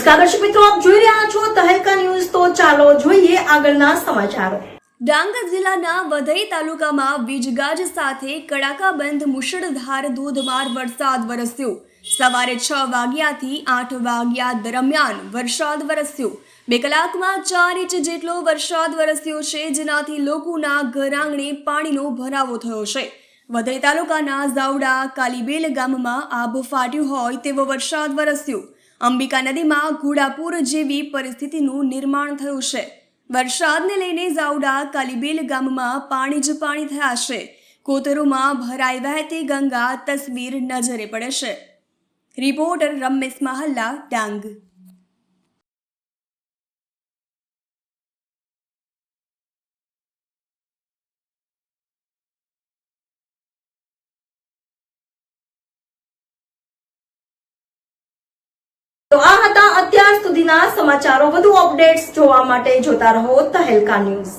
નમસ્કાર દર્શક મિત્રો, આપ જોઈ રહ્યા છો તહેલકા ન્યૂઝ। તો ચાલો જોઈએ આગળના સમાચારો। ડાંગ જિલ્લાના વઘઈ તાલુકામાં વીજગાજ સાથે કડાકાબંધ મુશળધાર ધોધમાર વરસાદ વરસ્યો। સવારે 6 વાગ્યાથી 8 વાગ્યા દરમિયાન વરસાદ વરસ્યો। 2 કલાકમાં 4 ઇંચ જેટલો વરસાદ વરસ્યો છે, જેનાથી લોકોના ઘર આંગણે પાણીનો ભરાવો થયો છે। વઘઈ તાલુકાના ઝાવડા કાલીબેલ ગામમાં આભ ફાટ્યું હોય તેવો વરસાદ વરસ્યો। અંબિકા નદીમાં ઘોડાપુર જેવી પરિસ્થિતિનું નિર્માણ થયું છે। વરસાદને લઈને ઝાવડા કાલીબેલ ગામમાં પાણી જ પાણી થયા છે। કોતરોમાં ભરાઈ વહેતી ગંગા તસવીર નજરે પડે છે। રિપોર્ટર રમેશ માહલ્લા, ડાંગ। તો આ હતા અત્યાર સુધીના સમાચારો। વધુ અપડેટ્સ જોવા માટે જોતા રહો તહેલકા ન્યૂઝ।